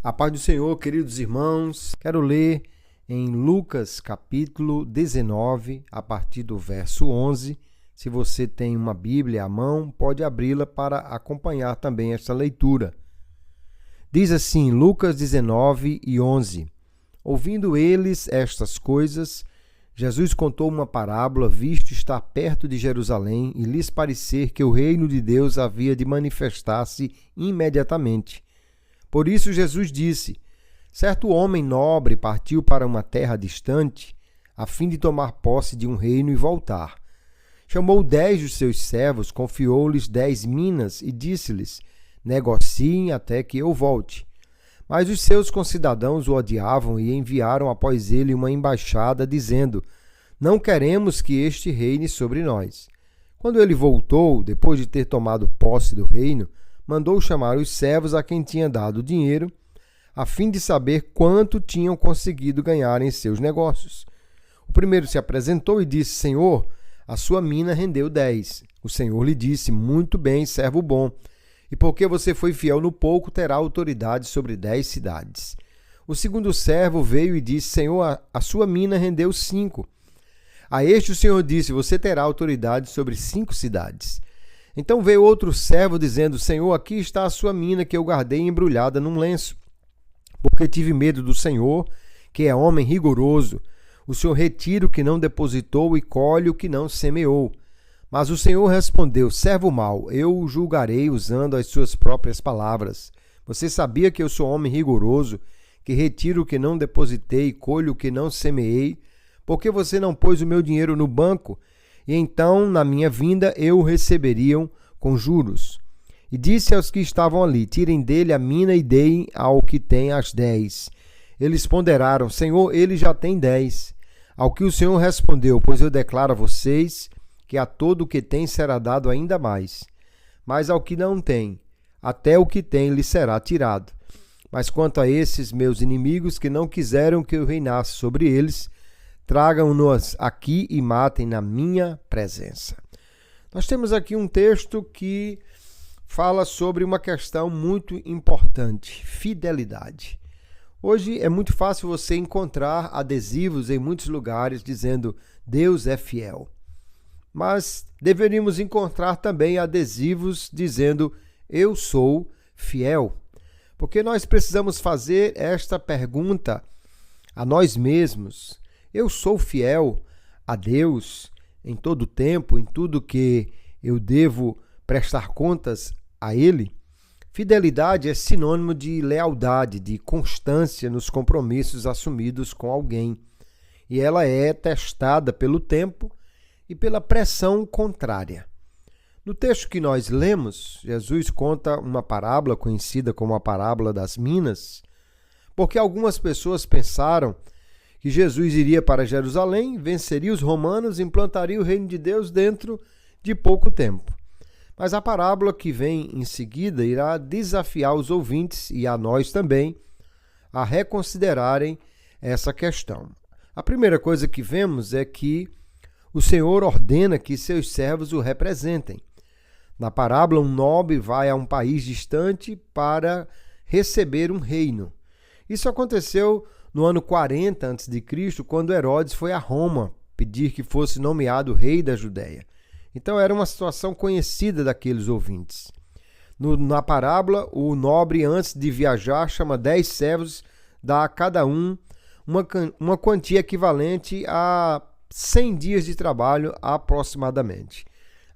A paz do Senhor, queridos irmãos, quero ler em Lucas capítulo 19, a partir do verso 11. Se você tem uma Bíblia à mão, pode abri-la para acompanhar também esta leitura. Diz assim, Lucas 19 e 11. Ouvindo eles estas coisas, Jesus contou uma parábola, visto estar perto de Jerusalém e lhes parecer que o reino de Deus havia de manifestar-se imediatamente. Por isso Jesus disse, certo homem nobre partiu para uma terra distante, a fim de tomar posse de um reino e voltar. Chamou 10 dos seus servos, confiou-lhes 10 minas e disse-lhes, negociem até que eu volte. Mas os seus concidadãos o odiavam e enviaram após ele uma embaixada, dizendo, não queremos que este reine sobre nós. Quando ele voltou, depois de ter tomado posse do reino, mandou chamar os servos a quem tinha dado o dinheiro, a fim de saber quanto tinham conseguido ganhar em seus negócios. O primeiro se apresentou e disse, Senhor, a sua mina rendeu 10. O Senhor lhe disse, muito bem, servo bom, e porque você foi fiel no pouco, terá autoridade sobre 10 cidades. O segundo servo veio e disse, Senhor, a sua mina rendeu 5. A este o Senhor disse, você terá autoridade sobre 5 cidades. Então veio outro servo dizendo, Senhor, aqui está a sua mina que eu guardei embrulhada num lenço, porque tive medo do Senhor, que é homem rigoroso. O Senhor retira o que não depositou e colhe o que não semeou. Mas o Senhor respondeu, servo mau, eu o julgarei usando as suas próprias palavras. Você sabia que eu sou homem rigoroso, que retiro o que não depositei e colho o que não semeei? Porque você não pôs o meu dinheiro no banco? E então, na minha vinda, eu o receberiam com juros. E disse aos que estavam ali, tirem dele a mina e deem ao que tem as 10. Eles ponderaram, Senhor, ele já tem 10. Ao que o Senhor respondeu, pois eu declaro a vocês que a todo o que tem será dado ainda mais. Mas ao que não tem, até o que tem lhe será tirado. Mas quanto a esses meus inimigos que não quiseram que eu reinasse sobre eles, tragam-nos aqui e matem na minha presença. Nós temos aqui um texto que fala sobre uma questão muito importante, fidelidade. Hoje é muito fácil você encontrar adesivos em muitos lugares dizendo Deus é fiel. Mas deveríamos encontrar também adesivos dizendo eu sou fiel. Porque nós precisamos fazer esta pergunta a nós mesmos. Eu sou fiel a Deus em todo o tempo, em tudo que eu devo prestar contas a Ele? Fidelidade é sinônimo de lealdade, de constância nos compromissos assumidos com alguém. E ela é testada pelo tempo e pela pressão contrária. No texto que nós lemos, Jesus conta uma parábola conhecida como a parábola das minas, porque algumas pessoas pensaram que Jesus iria para Jerusalém, venceria os romanos e implantaria o reino de Deus dentro de pouco tempo. Mas a parábola que vem em seguida irá desafiar os ouvintes e a nós também a reconsiderarem essa questão. A primeira coisa que vemos é que o Senhor ordena que seus servos o representem. Na parábola, um nobre vai a um país distante para receber um reino. Isso aconteceu no ano 40 a.C., quando Herodes foi a Roma pedir que fosse nomeado rei da Judéia. Então era uma situação conhecida daqueles ouvintes. Na parábola, o nobre, antes de viajar, chama 10 servos, dá a cada um uma quantia equivalente a 100 dias de trabalho aproximadamente.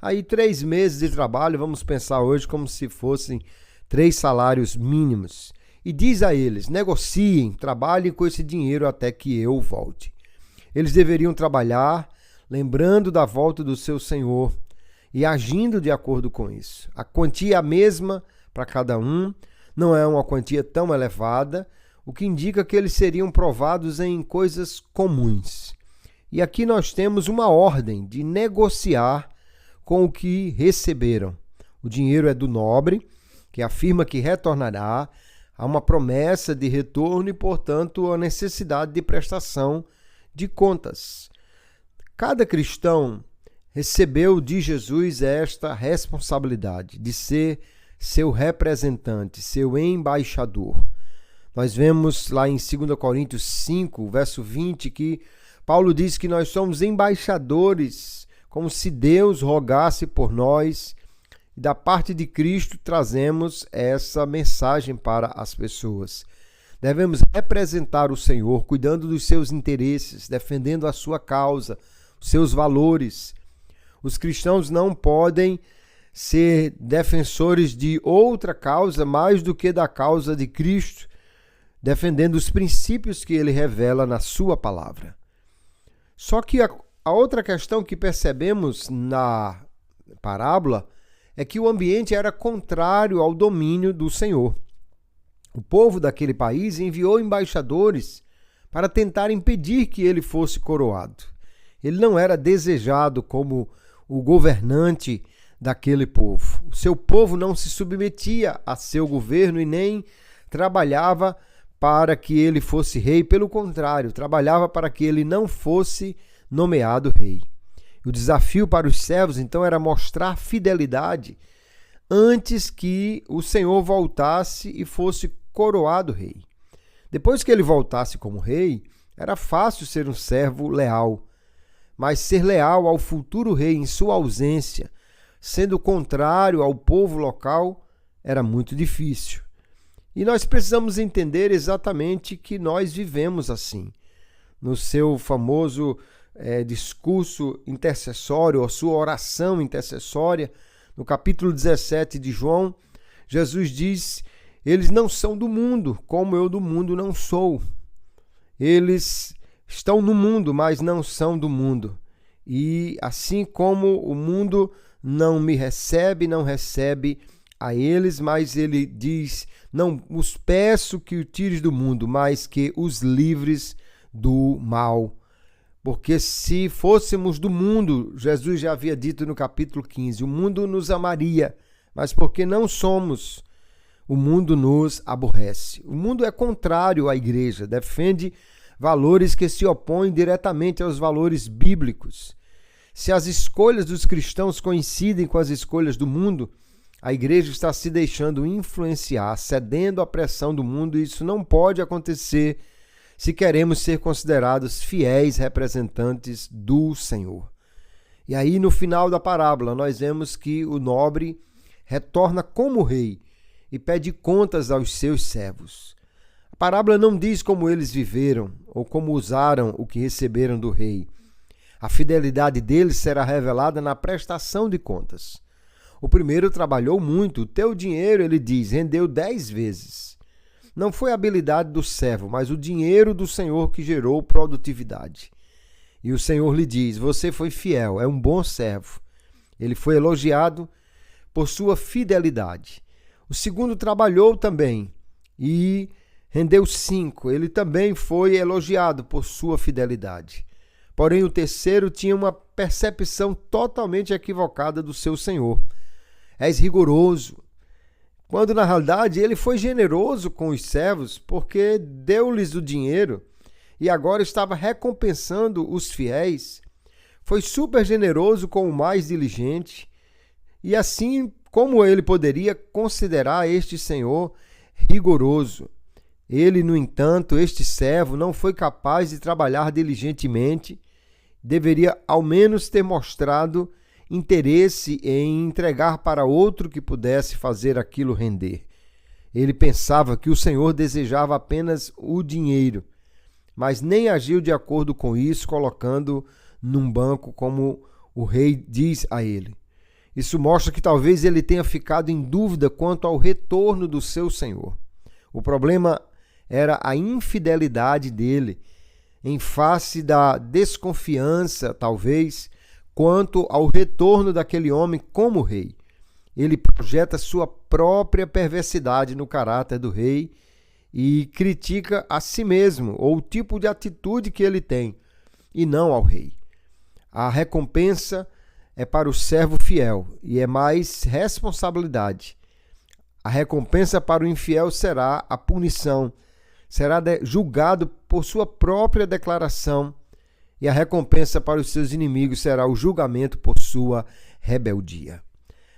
Aí 3 meses de trabalho, vamos pensar hoje como se fossem 3 salários mínimos. E diz a eles, negociem, trabalhem com esse dinheiro até que eu volte. Eles deveriam trabalhar, lembrando da volta do seu Senhor e agindo de acordo com isso. A quantia é a mesma para cada um, não é uma quantia tão elevada, o que indica que eles seriam provados em coisas comuns. E aqui nós temos uma ordem de negociar com o que receberam. O dinheiro é do nobre, que afirma que retornará. Há uma promessa de retorno e, portanto, a necessidade de prestação de contas. Cada cristão recebeu de Jesus esta responsabilidade de ser seu representante, seu embaixador. Nós vemos lá em 2 Coríntios 5, verso 20, que Paulo diz que nós somos embaixadores, como se Deus rogasse por nós. E da parte de Cristo trazemos essa mensagem para as pessoas. Devemos representar o Senhor, cuidando dos seus interesses, defendendo a sua causa, os seus valores. Os cristãos não podem ser defensores de outra causa mais do que da causa de Cristo, defendendo os princípios que ele revela na sua palavra. Só que a outra questão que percebemos na parábola é que o ambiente era contrário ao domínio do Senhor. O povo daquele país enviou embaixadores para tentar impedir que ele fosse coroado. Ele não era desejado como o governante daquele povo. O seu povo não se submetia a seu governo e nem trabalhava para que ele fosse rei. Pelo contrário, trabalhava para que ele não fosse nomeado rei. O desafio para os servos, então, era mostrar fidelidade antes que o Senhor voltasse e fosse coroado rei. Depois que ele voltasse como rei, era fácil ser um servo leal, mas ser leal ao futuro rei em sua ausência, sendo contrário ao povo local, era muito difícil. E nós precisamos entender exatamente que nós vivemos assim. No seu famoso discurso intercessório, a sua oração intercessória, no capítulo 17 de João, Jesus diz: eles não são do mundo, como eu do mundo não sou. Eles estão no mundo, mas não são do mundo. E assim como o mundo não me recebe, não recebe a eles, mas ele diz: não os peço que o tires do mundo, mas que os livres do mal. Porque se fôssemos do mundo, Jesus já havia dito no capítulo 15, o mundo nos amaria, mas porque não somos, o mundo nos aborrece. O mundo é contrário à igreja, defende valores que se opõem diretamente aos valores bíblicos. Se as escolhas dos cristãos coincidem com as escolhas do mundo, a igreja está se deixando influenciar, cedendo à pressão do mundo, e isso não pode acontecer se queremos ser considerados fiéis representantes do Senhor. E aí, no final da parábola, nós vemos que o nobre retorna como rei e pede contas aos seus servos. A parábola não diz como eles viveram ou como usaram o que receberam do rei. A fidelidade deles será revelada na prestação de contas. O primeiro trabalhou muito, o teu dinheiro, ele diz, rendeu 10 vezes. Não foi a habilidade do servo, mas o dinheiro do Senhor que gerou produtividade. E o Senhor lhe diz: você foi fiel, é um bom servo. Ele foi elogiado por sua fidelidade. O segundo trabalhou também e rendeu 5. Ele também foi elogiado por sua fidelidade. Porém, o terceiro tinha uma percepção totalmente equivocada do seu Senhor. És rigoroso. Quando, na realidade, ele foi generoso com os servos porque deu-lhes o dinheiro e agora estava recompensando os fiéis. Foi super generoso com o mais diligente. E assim, como ele poderia considerar este senhor rigoroso? Ele, no entanto, este servo, não foi capaz de trabalhar diligentemente. Deveria, ao menos, ter mostrado interesse em entregar para outro que pudesse fazer aquilo render. Ele pensava que o Senhor desejava apenas o dinheiro, mas nem agiu de acordo com isso, colocando num banco como o rei diz a ele. Isso mostra que talvez ele tenha ficado em dúvida quanto ao retorno do seu Senhor. O problema era a infidelidade dele, em face da desconfiança, talvez, quanto ao retorno daquele homem como rei. Ele projeta sua própria perversidade no caráter do rei e critica a si mesmo, ou o tipo de atitude que ele tem, e não ao rei. A recompensa é para o servo fiel e é mais responsabilidade. A recompensa para o infiel será a punição, será julgado por sua própria declaração, e a recompensa para os seus inimigos será o julgamento por sua rebeldia.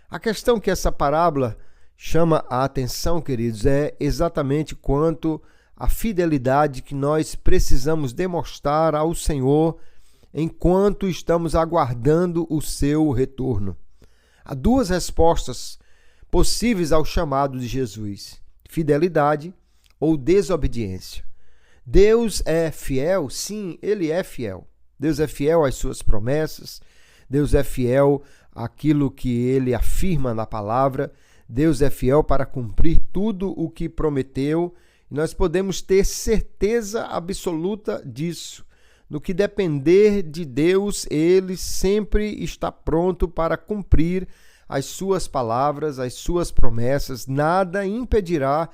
A questão que essa parábola chama a atenção, queridos, é exatamente quanto a fidelidade que nós precisamos demonstrar ao Senhor enquanto estamos aguardando o seu retorno. Há duas respostas possíveis ao chamado de Jesus: fidelidade ou desobediência. Deus é fiel? Sim, Ele é fiel. Deus é fiel às suas promessas, Deus é fiel àquilo que Ele afirma na palavra, Deus é fiel para cumprir tudo o que prometeu, e nós podemos ter certeza absoluta disso. No que depender de Deus, Ele sempre está pronto para cumprir as suas palavras, as suas promessas. Nada impedirá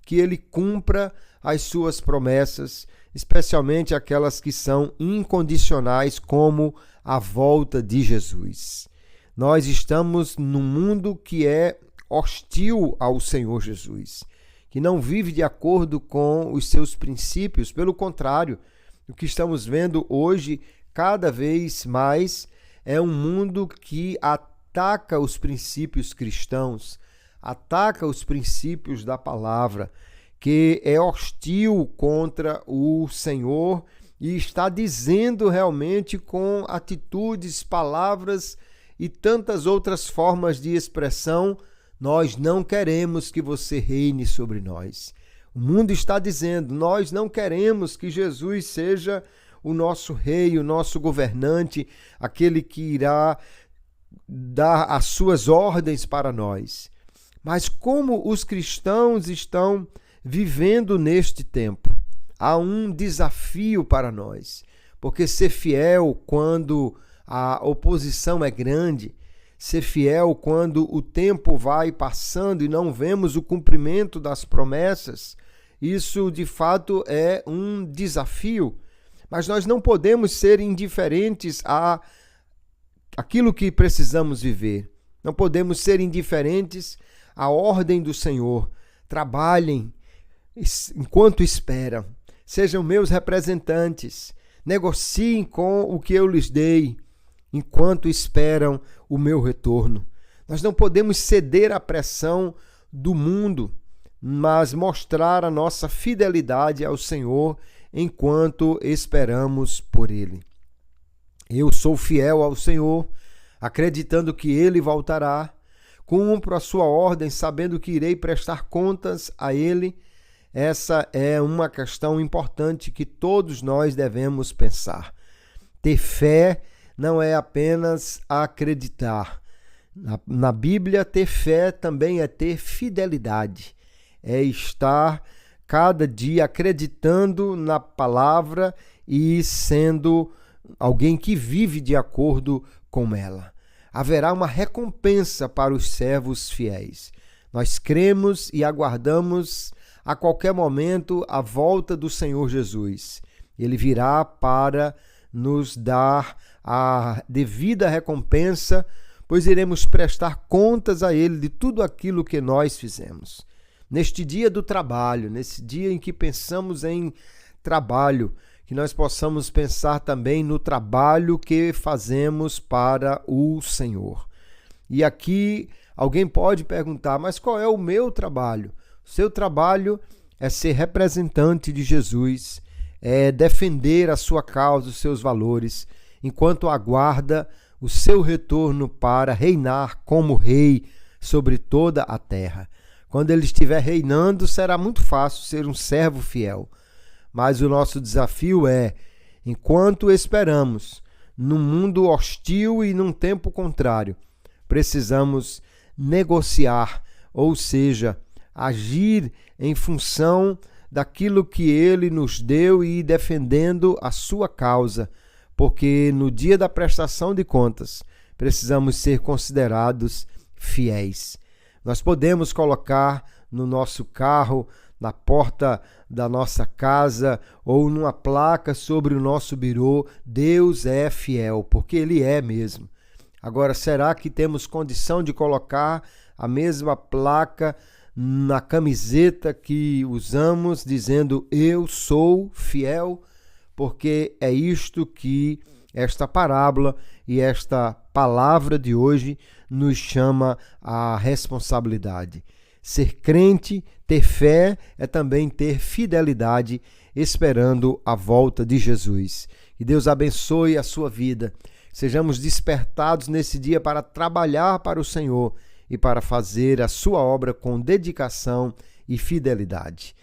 que Ele cumpra as suas promessas, especialmente aquelas que são incondicionais, como a volta de Jesus. Nós estamos num mundo que é hostil ao Senhor Jesus, que não vive de acordo com os seus princípios. Pelo contrário, o que estamos vendo hoje, cada vez mais, é um mundo que ataca os princípios cristãos, ataca os princípios da palavra, que é hostil contra o Senhor e está dizendo realmente com atitudes, palavras e tantas outras formas de expressão: nós não queremos que você reine sobre nós. O mundo está dizendo: nós não queremos que Jesus seja o nosso rei, o nosso governante, aquele que irá dar as suas ordens para nós. Mas como os cristãos estão vivendo neste tempo? Há um desafio para nós, porque ser fiel quando a oposição é grande, ser fiel quando o tempo vai passando e não vemos o cumprimento das promessas, isso de fato é um desafio. Mas nós não podemos ser indiferentes a aquilo que precisamos viver. Não podemos ser indiferentes à ordem do Senhor. Trabalhem enquanto esperam. Sejam meus representantes. Negociem com o que eu lhes dei, enquanto esperam o meu retorno. Nós não podemos ceder à pressão do mundo, mas mostrar a nossa fidelidade ao Senhor enquanto esperamos por Ele. Eu sou fiel ao Senhor, acreditando que Ele voltará. Cumpro a sua ordem, sabendo que irei prestar contas a Ele. Essa é uma questão importante que todos nós devemos pensar. Ter fé não é apenas acreditar. Na Bíblia, ter fé também é ter fidelidade. É estar cada dia acreditando na palavra e sendo alguém que vive de acordo com ela. Haverá uma recompensa para os servos fiéis. Nós cremos e aguardamos a qualquer momento a volta do Senhor Jesus. Ele virá para nos dar a devida recompensa, pois iremos prestar contas a Ele de tudo aquilo que nós fizemos. Neste dia do trabalho, nesse dia em que pensamos em trabalho, que nós possamos pensar também no trabalho que fazemos para o Senhor. E aqui alguém pode perguntar: mas qual é o meu trabalho? O seu trabalho é ser representante de Jesus, é defender a sua causa, os seus valores, enquanto aguarda o seu retorno para reinar como rei sobre toda a terra. Quando ele estiver reinando, será muito fácil ser um servo fiel. Mas o nosso desafio é, enquanto esperamos, num mundo hostil e num tempo contrário, precisamos negociar, ou seja, agir em função daquilo que Ele nos deu e ir defendendo a sua causa, porque no dia da prestação de contas, precisamos ser considerados fiéis. Nós podemos colocar no nosso carro, na porta da nossa casa ou numa placa sobre o nosso birô: Deus é fiel, porque Ele é mesmo. Agora, será que temos condição de colocar a mesma placa na camiseta que usamos, dizendo: eu sou fiel? Porque é isto que esta parábola e esta palavra de hoje nos chama à responsabilidade. Ser crente, ter fé, é também ter fidelidade, esperando a volta de Jesus. Que Deus abençoe a sua vida. Sejamos despertados nesse dia para trabalhar para o Senhor e para fazer a sua obra com dedicação e fidelidade.